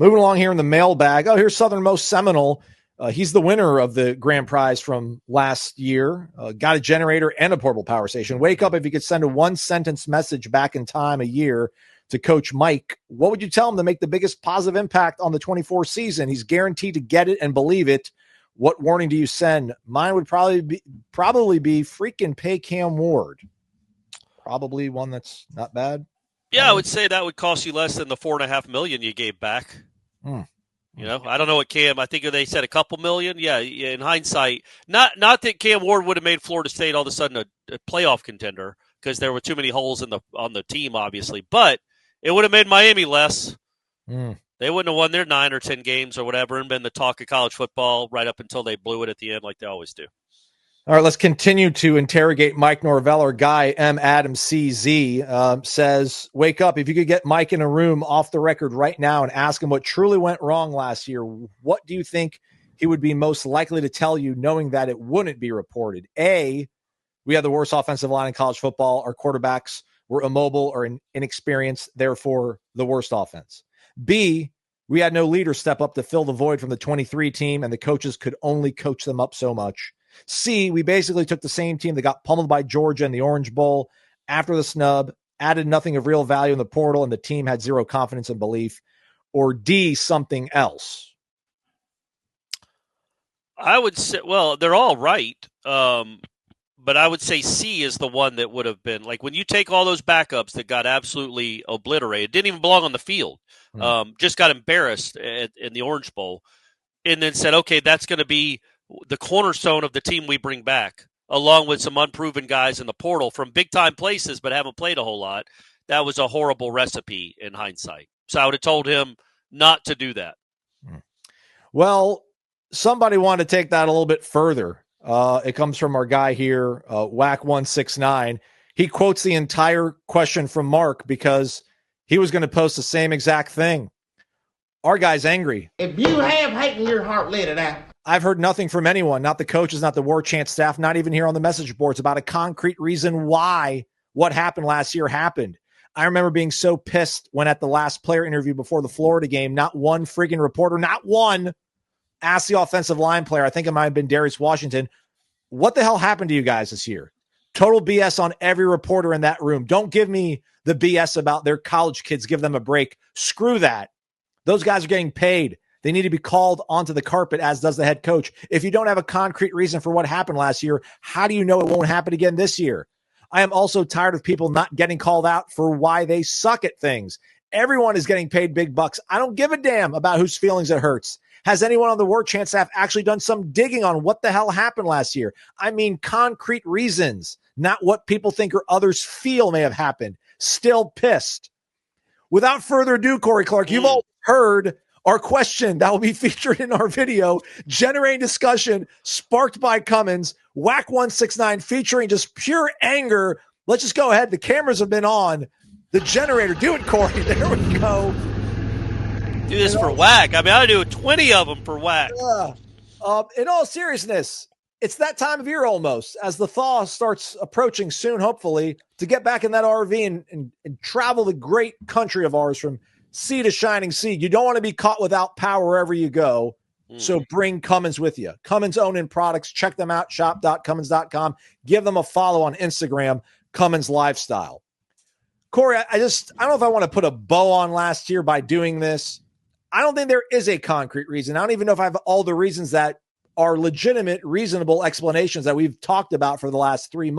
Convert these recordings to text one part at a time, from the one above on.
Moving along here in the mailbag. Oh, here's Southernmost Seminole. He's the winner of the grand prize from last year. Got a generator and a portable power station. Wake up if you could send a one-sentence message back in time a year to Coach Mike. What would you tell him to make the biggest positive impact on the 24 season? He's guaranteed to get it and believe it. What warning do you send? Mine would probably be freaking pay Cam Ward. Probably one that's not bad. Yeah, I would say that would cost you less than the $4.5 million you gave back. You know, I don't know what Cam. I think they said a couple million. Yeah, in hindsight, not that Cam Ward would have made Florida State all of a sudden a playoff contender because there were too many holes on the team, obviously. But it would have made Miami less. They wouldn't have won their 9 or 10 games or whatever and been the talk of college football right up until they blew it at the end, like they always do. All right, let's continue to interrogate Mike Norvell. Our guy, M. Adam CZ, says, wake up. If you could get Mike in a room off the record right now and ask him what truly went wrong last year, what do you think he would be most likely to tell you, knowing that it wouldn't be reported? A, we had the worst offensive line in college football. Our quarterbacks were immobile or inexperienced, therefore the worst offense. B, we had no leader step up to fill the void from the 23 team, and the coaches could only coach them up so much. C, we basically took the same team that got pummeled by Georgia in the Orange Bowl after the snub, added nothing of real value in the portal, and the team had zero confidence and belief. Or D, something else? I would say, well, they're all right. But I would say C is the one that would have been, like, when you take all those backups that got absolutely obliterated, didn't even belong on the field, just got embarrassed in the Orange Bowl, and then said, okay, that's going to be the cornerstone of the team we bring back, along with some unproven guys in the portal from big-time places but haven't played a whole lot. That was a horrible recipe in hindsight. So I would have told him not to do that. Well, somebody wanted to take that a little bit further. It comes from our guy here, Whack169. He quotes the entire question from Mark because he was going to post the same exact thing. Our guy's angry. If you have hate in your heart, let it out. I've heard nothing from anyone, not the coaches, not the Warchant staff, not even here on the message boards, about a concrete reason why what happened last year happened. I remember being so pissed when at the last player interview before the Florida game, not one friggin' reporter, not one, asked the offensive line player, I think it might have been Darius Washington, what the hell happened to you guys this year? Total BS on every reporter in that room. Don't give me the BS about their college kids. Give them a break. Screw that. Those guys are getting paid. They need to be called onto the carpet, as does the head coach. If you don't have a concrete reason for what happened last year, how do you know it won't happen again this year? I am also tired of people not getting called out for why they suck at things. Everyone is getting paid big bucks. I don't give a damn about whose feelings it hurts. Has anyone on the Warchant staff actually done some digging on what the hell happened last year? I mean, concrete reasons, not what people think or others feel may have happened. Still pissed. Without further ado, Corey Clark, you've all heard our question that will be featured in our video, generating discussion sparked by Cummins, Whack169, featuring just pure anger. Let's just go ahead. The cameras have been on. The generator. Do it, Corey. There we go. Do this for Whack. I mean, I do 20 of them for Whack. In all seriousness, it's that time of year almost, as the thaw starts approaching soon, hopefully, to get back in that RV and travel the great country of ours from sea to shining sea. You don't want to be caught without power wherever you go. So bring Cummins with you. Cummins own products. Check them out. Shop.cummins.com. Give them a follow on Instagram, Cummins Lifestyle. Corey, I don't know if I want to put a bow on last year by doing this. I don't think there is a concrete reason. I don't even know if I have all the reasons that are legitimate, reasonable explanations that we've talked about for the last 4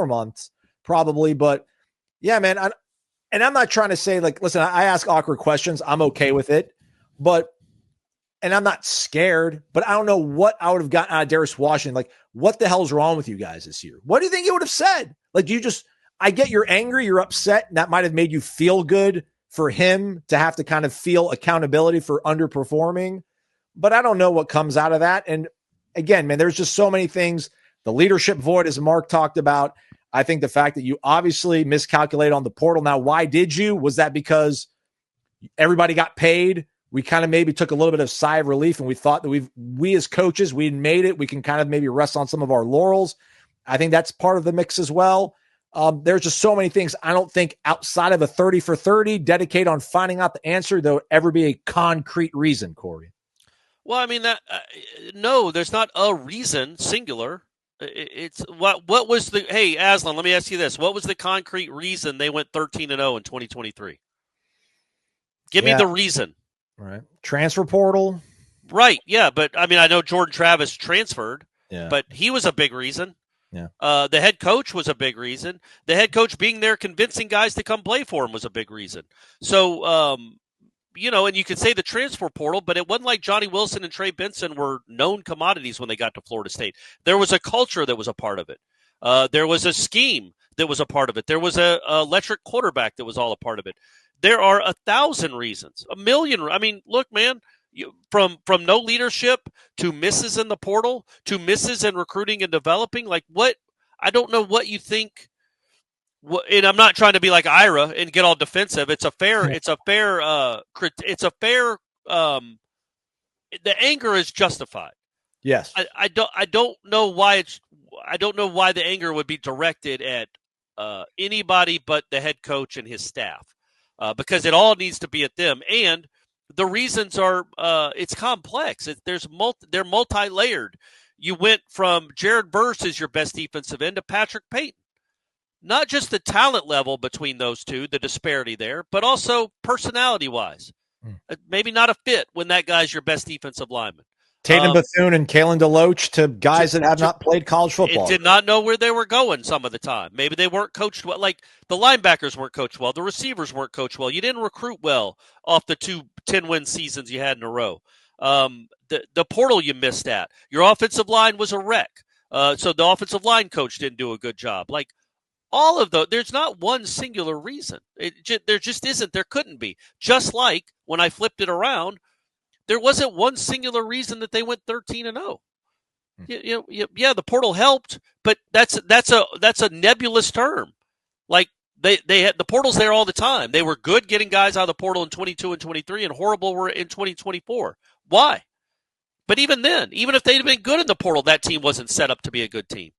months, probably. But yeah, man, I'm not trying to say, like, listen, I ask awkward questions. I'm okay with it, and I'm not scared, but I don't know what I would have gotten out of Darius Washington. Like, what the hell's wrong with you guys this year? What do you think you would have said? Like, I get you're angry, you're upset, and that might have made you feel good for him to have to kind of feel accountability for underperforming. But I don't know what comes out of that. And again, man, there's just so many things. The leadership void, as Mark talked about. I think the fact that you obviously miscalculated on the portal. Now, why did you? Was that because everybody got paid? We kind of maybe took a little bit of sigh of relief, and we thought that we as coaches, we made it. We can kind of maybe rest on some of our laurels. I think that's part of the mix as well. There's just so many things. I don't think outside of a 30 for 30 dedicate on finding out the answer, there'll ever be a concrete reason, Corey. Well, I mean, no, there's not a reason singular. It's what was the, hey, Aslan, let me ask you this. What was the concrete reason they went 13-0 in 2023? Give me the reason. Right. Transfer portal. Right. Yeah. But I mean, I know Jordan Travis transferred, Yeah. but he was a big reason. Yeah. The head coach was a big reason. The head coach being there, convincing guys to come play for him was a big reason. So, and you could say the transfer portal, but it wasn't like Johnny Wilson and Trey Benson were known commodities when they got to Florida State. There was a culture that was a part of it. There was a scheme that was a part of it. There was a electric quarterback that was all a part of it. There are 1,000 reasons, 1,000,000. I mean, look, man, from no leadership to misses in the portal to misses in recruiting and developing. Like what? I don't know what you think. And I'm not trying to be like Ira and get all defensive. It's a fair. The anger is justified. Yes. I don't know why I don't know why the anger would be directed at anybody but the head coach and his staff, because it all needs to be at them. And the reasons are it's complex. They're multi-layered. You went from Jared Verse as your best defensive end to Patrick Payton. Not just the talent level between those two, the disparity there, but also personality-wise. Maybe not a fit when that guy's your best defensive lineman. Tatum Bethune and Kalen DeLoach to guys that have not played college football. It did not know where they were going some of the time. Maybe they weren't coached well. Like the linebackers weren't coached well. The receivers weren't coached well. You didn't recruit well off the 2 10-win seasons you had in a row. The portal you missed at. Your offensive line was a wreck. So the offensive line coach didn't do a good job. Like all of those, there's not one singular reason. There just isn't. There couldn't be. Just like when I flipped it around, there wasn't one singular reason that they went 13-0. Yeah, the portal helped, but that's a nebulous term. Like they had the portal's there all the time. They were good getting guys out of the portal in 22 and 23, and horrible were in 2024. Why? But even then, even if they'd have been good in the portal, that team wasn't set up to be a good team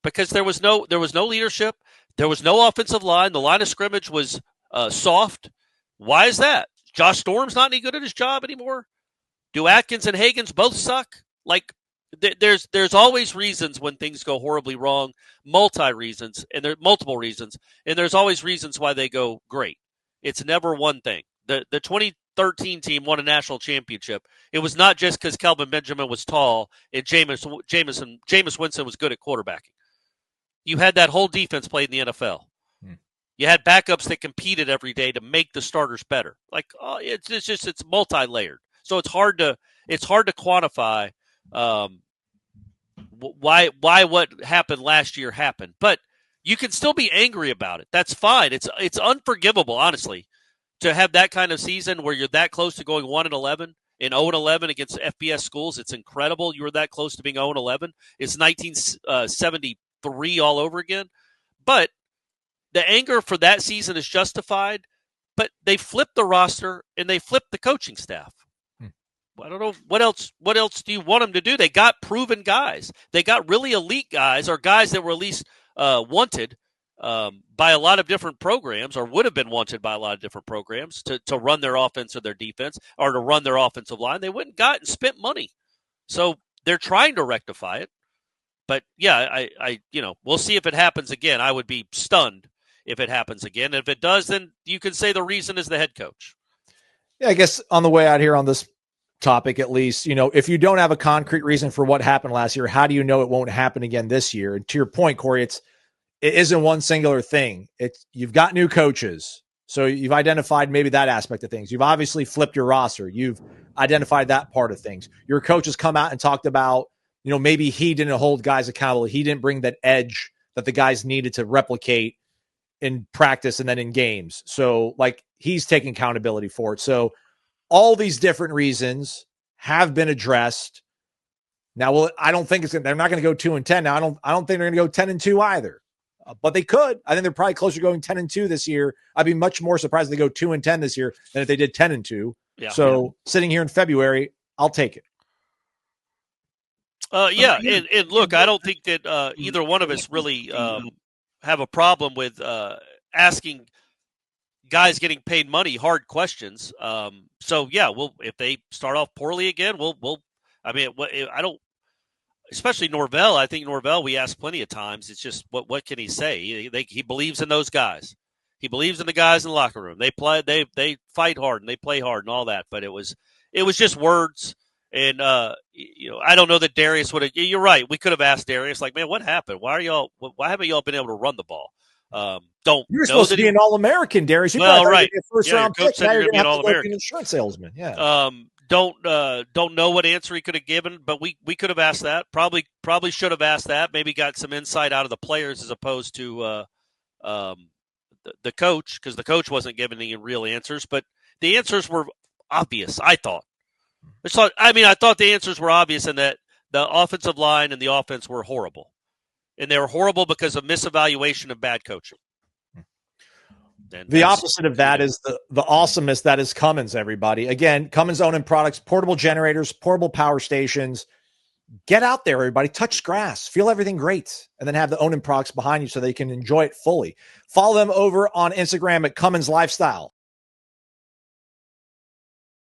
because there was no leadership. There was no offensive line. The line of scrimmage was soft. Why is that? Josh Storm's not any good at his job anymore. Do Atkins and Hagens both suck? Like, there's always reasons when things go horribly wrong, multiple reasons, and there's always reasons why they go great. It's never one thing. The 2013 team won a national championship. It was not just because Kelvin Benjamin was tall and Jameis Winston was good at quarterbacking. You had that whole defense played in the NFL. You had backups that competed every day to make the starters better. Like, it's multi-layered. So it's hard to quantify why what happened last year happened. But you can still be angry about it. That's fine. It's unforgivable, honestly, to have that kind of season where you're that close to going 1-11 and 0-11 against FBS schools. It's incredible. You were that close to being 0-11. It's 1973 all over again. But the anger for that season is justified. But they flipped the roster and they flipped the coaching staff. I don't know what else do you want them to do? They got proven guys. They got really elite guys or guys that were at least wanted by a lot of different programs or would have been wanted by a lot of different programs to run their offense or their defense or to run their offensive line. They went and got and spent money. So they're trying to rectify it. But yeah, we'll see if it happens again. I would be stunned if it happens again. If it does, then you can say the reason is the head coach. Yeah, I guess on the way out here on this topic, at least, if you don't have a concrete reason for what happened last year, how do you know it won't happen again this year? And to your point, Corey, it isn't one singular thing. You've got new coaches. So you've identified maybe that aspect of things. You've obviously flipped your roster. You've identified that part of things. Your coach has come out and talked about, maybe he didn't hold guys accountable. He didn't bring that edge that the guys needed to replicate in practice and then in games. So like he's taking accountability for it. So all these different reasons have been addressed. Now, well, I don't think they're not going to go 2-10. Now, I don't think they're going to go 10-2 either, but they could. I think they're probably closer to going 10-2 this year. I'd be much more surprised if they go 2-10 this year than if they did 10-2. Yeah. So sitting here in February, I'll take it. And look, I don't think that either one of us really have a problem with asking guys getting paid money hard questions. So yeah, if they start off poorly again, I don't. Especially Norvell. I think Norvell, we asked plenty of times. It's just what can he say? He believes in those guys. He believes in the guys in the locker room. They fight hard and they play hard and all that. But it was just words. And I don't know that Darius would have. You're right. We could have asked Darius, like, man, what happened? Why haven't y'all been able to run the ball? You were supposed to be an All-American, Darius. You right. First round coach pick. said you're going to be an All-American. An insurance salesman. Yeah. Don't know what answer he could have given, but we could have asked that. Probably should have asked that. Maybe got some insight out of the players as opposed to the coach, because the coach wasn't giving any real answers. But the answers were obvious, I thought. I thought the answers were obvious in that the offensive line and the offense were horrible. And they were horrible because of misevaluation of bad coaching. The opposite of that is the awesomeness that is Cummins, everybody. Again, Cummins owning products, portable generators, portable power stations. Get out there, everybody. Touch grass. Feel everything great. And then have the owning products behind you so they can enjoy it fully. Follow them over on Instagram at Cummins Lifestyle.